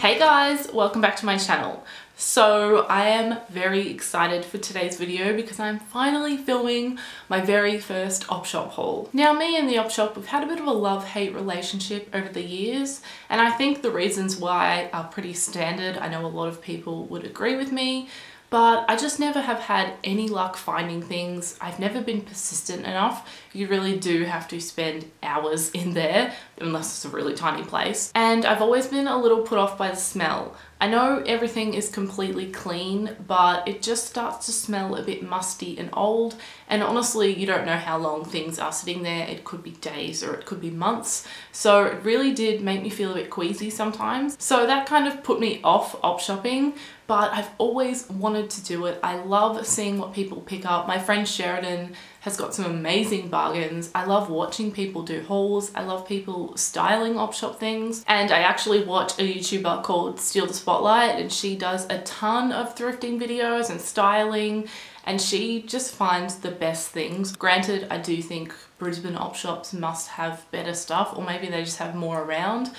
Hey guys, welcome back to my channel. So I am very excited for today's video because I'm finally filming my very first op shop haul. Now me and the op shop, we've had a bit of a love-hate relationship over the years, and I think the reasons why are pretty standard. I know a lot of people would agree with me, but I just never have had any luck finding things. I've never been persistent enough. You really do have to spend hours in there, unless it's a really tiny place. And I've always been a little put off by the smell. I know everything is completely clean, but it just starts to smell a bit musty and old. And honestly, you don't know how long things are sitting there. It could be days or it could be months. So it really did make me feel a bit queasy sometimes. So that kind of put me off op shopping, but I've always wanted to do it. I love seeing what people pick up. My friend Sheridan has got some amazing bargains. I love watching people do hauls. I love people styling op shop things. And I actually watch a YouTuber called Steal the Spotlight, and she does a ton of thrifting videos and styling, and she just finds the best things. Granted, I do think Brisbane op shops must have better stuff, or maybe they just have more around.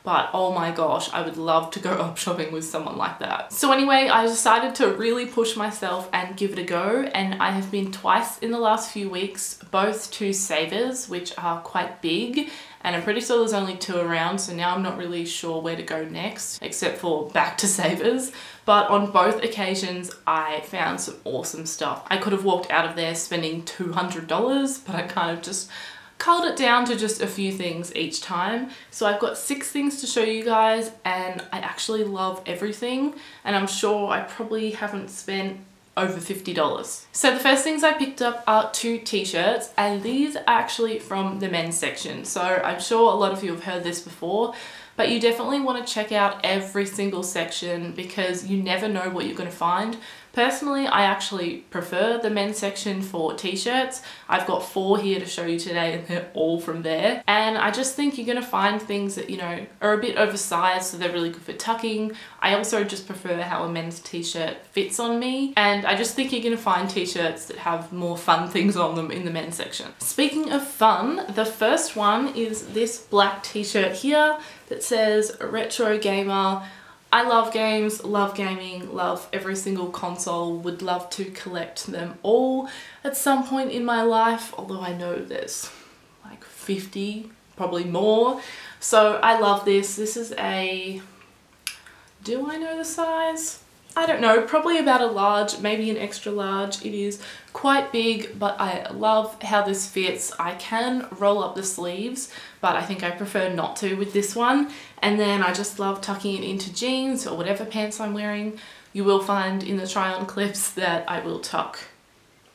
But oh my gosh, I would love to go op shopping with someone like that. So anyway, I decided to really push myself and give it a go, and I have been twice in the last few weeks, both to Savers, which are quite big, and I'm pretty sure there's only 2 around, so now I'm not really sure where to go next, except for back to Savers. But on both occasions, I found some awesome stuff. I could have walked out of there spending $200, but I kind of just culled it down to just a few things each time. So I've got 6 things to show you guys, and I actually love everything, and I'm sure I probably haven't spent over $50. So the first things I picked up are 2 t-shirts, and these are actually from the men's section. So I'm sure a lot of you have heard this before, but you definitely want to check out every single section because you never know what you're going to find. Personally, I actually prefer the men's section for t-shirts. I've got 4 here to show you today, and they're all from there. And I just think you're going to find things that, you know, are a bit oversized, so they're really good for tucking. I also just prefer how a men's t-shirt fits on me. And I just think you're going to find t-shirts that have more fun things on them in the men's section. Speaking of fun, the first one is this black t-shirt here that says Retro Gamer. I love games, love gaming, love every single console, would love to collect them all at some point in my life, although I know there's like 50, probably more. So I love this. This is a, do I know the size? I don't know, probably about a large, maybe an extra large. It is quite big, but I love how this fits. I can roll up the sleeves, but I think I prefer not to with this one. And then I just love tucking it into jeans or whatever pants I'm wearing. You will find in the try on clips that I will tuck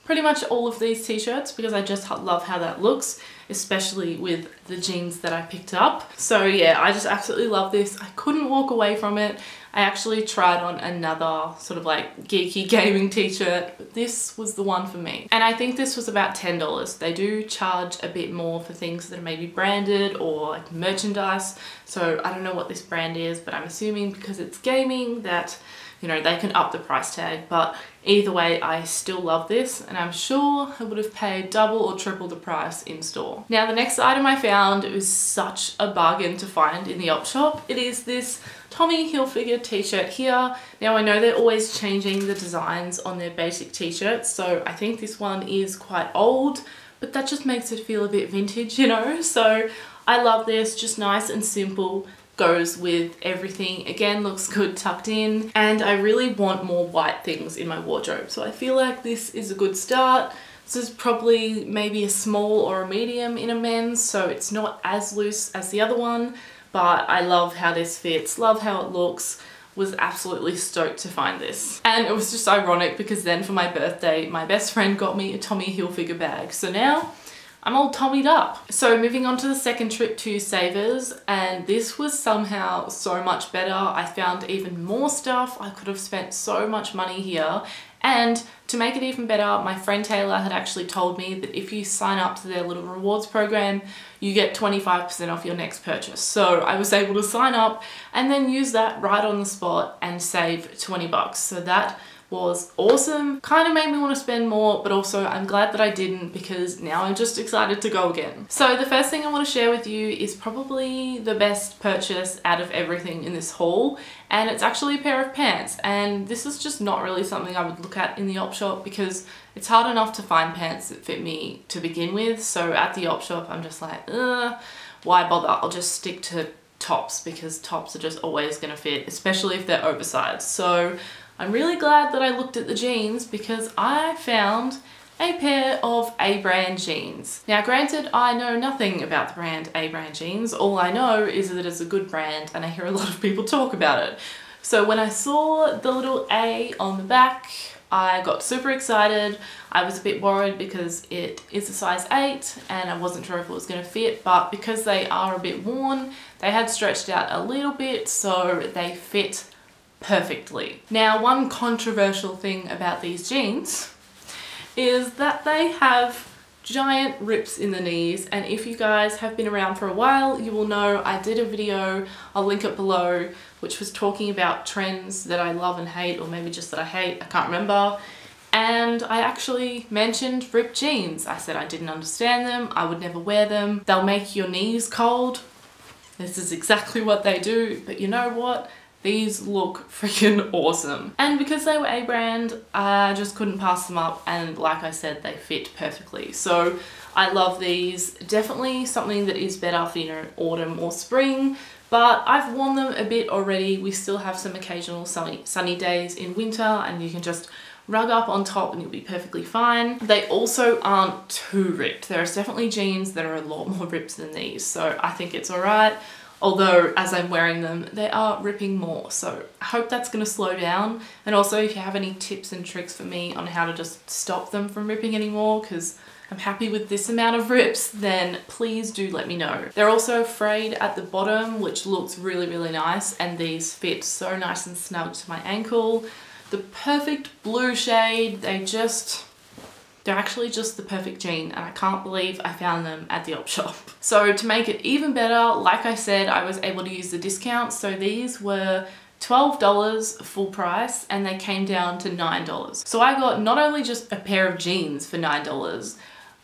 pretty much all of these t-shirts because I just love how that looks, especially with the jeans that I picked up. So yeah, I just absolutely love this. I couldn't walk away from it. I actually tried on another sort of like geeky gaming t-shirt, but this was the one for me. And I think this was about $10. They do charge a bit more for things that are maybe branded or like merchandise. So I don't know what this brand is, but I'm assuming because it's gaming that, you know, they can up the price tag. But either way, I still love this, and I'm sure I would have paid double or triple the price in store. Now the next item I found, it was such a bargain to find in the op shop. It is this Tommy Hilfiger t-shirt here. Now I know they're always changing the designs on their basic t-shirts, so I think this one is quite old, but that just makes it feel a bit vintage, you know? So I love this, just nice and simple. Goes with everything. Again, looks good tucked in, and I really want more white things in my wardrobe, so I feel like this is a good start. This is probably maybe a small or a medium in a men's, so it's not as loose as the other one, but I love how this fits, love how it looks. Was absolutely stoked to find this. And it was just ironic because then for my birthday, my best friend got me a Tommy Hilfiger bag, so now I'm all Tommy'd up. So moving on to the second trip to Savers, and this was somehow so much better. I found even more stuff. I could have spent so much money here. And to make it even better, my friend Taylor had actually told me that if you sign up to their little rewards program, you get 25% off your next purchase. So I was able to sign up and then use that right on the spot and save 20 bucks. So that was awesome. Kind of made me want to spend more, but also I'm glad that I didn't because now I'm just excited to go again. So the first thing I want to share with you is probably the best purchase out of everything in this haul, and it's actually a pair of pants. And this is just not really something I would look at in the op shop because it's hard enough to find pants that fit me to begin with. So at the op shop, I'm just like, why bother? I'll just stick to tops because tops are just always going to fit, especially if they're oversized. So I'm really glad that I looked at the jeans because I found a pair of A-brand jeans. Now granted, I know nothing about the brand A-brand jeans. All I know is that it's a good brand and I hear a lot of people talk about it. So when I saw the little A on the back, I got super excited. I was a bit worried because it is a size 8 and I wasn't sure if it was going to fit, but because they are a bit worn, they had stretched out a little bit, so they fit perfectly. Now, one controversial thing about these jeans is that they have giant rips in the knees, and if you guys have been around for a while, you will know I did a video, I'll link it below, which was talking about trends that I love and hate, or maybe just that I hate, I can't remember. And I actually mentioned Fripp jeans. I said I didn't understand them, I would never wear them, they'll make your knees cold. This is exactly what they do, but you know what? These look freaking awesome. And because they were A-brand, I just couldn't pass them up, and like I said, they fit perfectly. So I love these. Definitely something that is better for, you know, autumn or spring, but I've worn them a bit already. We still have some occasional sunny days in winter, and you can just rug up on top and you'll be perfectly fine. They also aren't too ripped. There's definitely jeans that are a lot more ripped than these, so I think it's alright. Although as I'm wearing them, they are ripping more. So I hope that's going to slow down. And also if you have any tips and tricks for me on how to just stop them from ripping anymore, because I'm happy with this amount of rips, then please do let me know. They're also frayed at the bottom, which looks really, really nice. And these fit so nice and snug to my ankle. The perfect blue shade, they're actually just the perfect jean, and I can't believe I found them at the op shop. So to make it even better, like I said, I was able to use the discount. So these were $12 full price and they came down to $9. So I got not only just a pair of jeans for $9,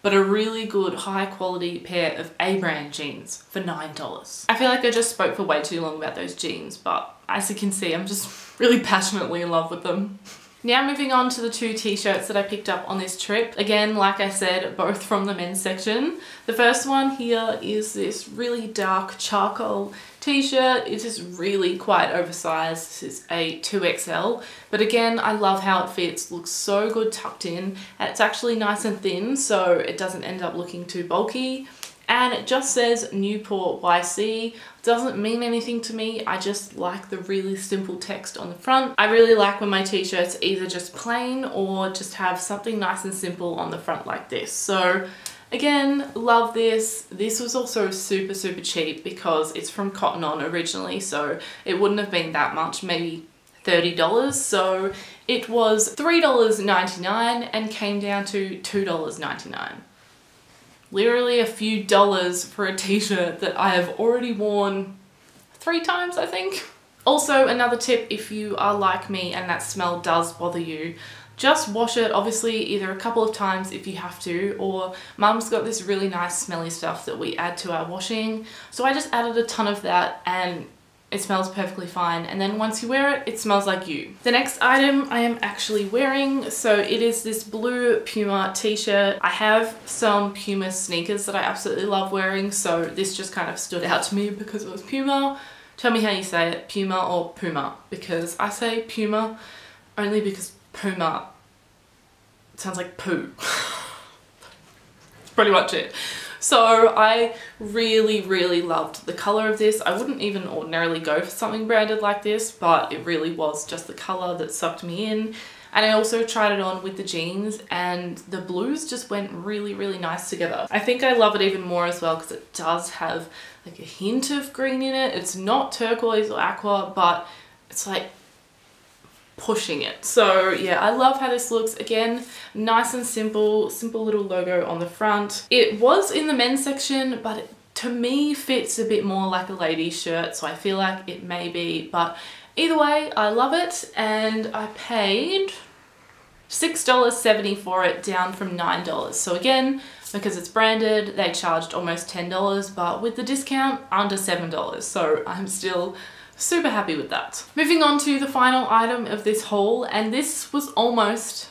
but a really good high quality pair of A-brand jeans for $9. I feel like I just spoke for way too long about those jeans, but as you can see, I'm just really passionately in love with them. Now moving on to the 2 t-shirts that I picked up on this trip. Again, like I said, both from the men's section. The first one here is this really dark charcoal t-shirt. It is really quite oversized. This is a 2XL, but again, I love how it fits. Looks so good tucked in, and it's actually nice and thin, so it doesn't end up looking too bulky. And it just says Newport YC. Doesn't mean anything to me. I just like the really simple text on the front. I really like when my t-shirts either just plain or just have something nice and simple on the front like this. So again, love this. This was also super, super cheap because it's from Cotton On originally, so it wouldn't have been that much, maybe $30. So it was $3.99 and came down to $2.99. Literally a few dollars for a t-shirt that I have already worn 3 times, I think. Also, another tip, if you are like me and that smell does bother you, just wash it, obviously either a couple of times if you have to, or Mum's got this really nice smelly stuff that we add to our washing. So I just added a ton of that and it smells perfectly fine, and then once you wear it, it smells like you. The next item I am actually wearing, so it is this blue Puma t-shirt. I have some Puma sneakers that I absolutely love wearing, so this just kind of stood out to me because it was Puma. Tell me how you say it, Puma or Puma, because I say Puma only because Puma sounds like poo. That's pretty much it. So I really, really loved the color of this. I wouldn't even ordinarily go for something branded like this, but it really was just the color that sucked me in. And I also tried it on with the jeans, and the blues just went really, really nice together. I think I love it even more as well because it does have like a hint of green in it. It's not turquoise or aqua, but it's like pushing it. So yeah, I love how this looks. Again, nice and simple little logo on the front. It was in the men's section, but it, to me, fits a bit more like a lady's shirt, so I feel like it may be, but either way, I love it. And I paid $6.70 for it, down from $9. So again, because it's branded, they charged almost $10, but with the discount, under $7. So I'm still super happy with that. Moving on to the final item of this haul, and this was almost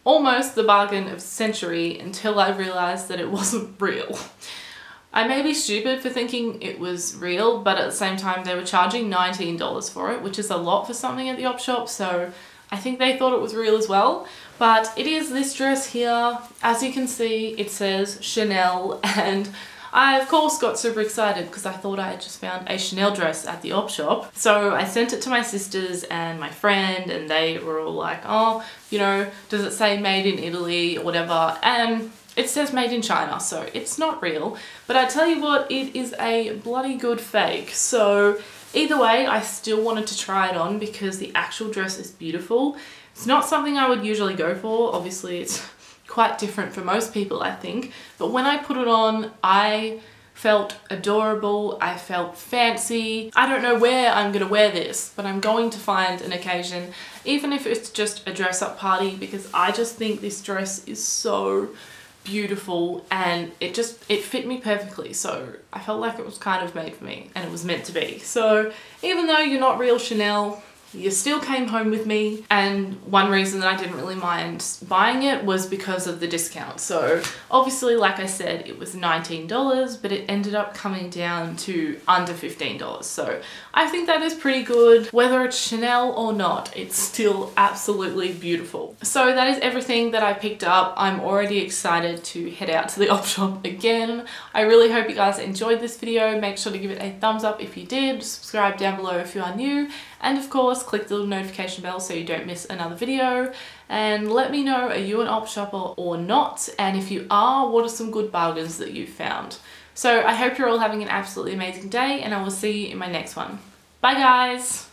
the bargain of the century until I realized that it wasn't real. I may be stupid for thinking it was real, but at the same time they were charging $19 for it, which is a lot for something at the op shop, so I think they thought it was real as well. But it is this dress here. As you can see, it says Chanel, and I of course got super excited because I thought I had just found a Chanel dress at the op shop. So I sent it to my sisters and my friend, and they were all like, oh, you know, does it say made in Italy or whatever? And it says made in China, so it's not real. But I tell you what, it is a bloody good fake. So either way, I still wanted to try it on because the actual dress is beautiful. It's not something I would usually go for. Obviously, it's quite different for most people, I think. But when I put it on, I felt adorable. I felt fancy. I don't know where I'm gonna wear this, but I'm going to find an occasion, even if it's just a dress-up party, because I just think this dress is so beautiful and it fit me perfectly. So I felt like it was kind of made for me, and it was meant to be. So even though you're not real Chanel, you still came home with me, and one reason that I didn't really mind buying it was because of the discount. So obviously, like I said, it was $19, but it ended up coming down to under $15. So I think that is pretty good. Whether it's Chanel or not, it's still absolutely beautiful. So that is everything that I picked up. I'm already excited to head out to the op shop again. I really hope you guys enjoyed this video. Make sure to give it a thumbs up if you did, subscribe down below if you are new, and of course click the little notification bell so you don't miss another video. And let me know, are you an op shopper or not? And if you are, what are some good bargains that you've found? So I hope you're all having an absolutely amazing day, and I will see you in my next one. Bye guys!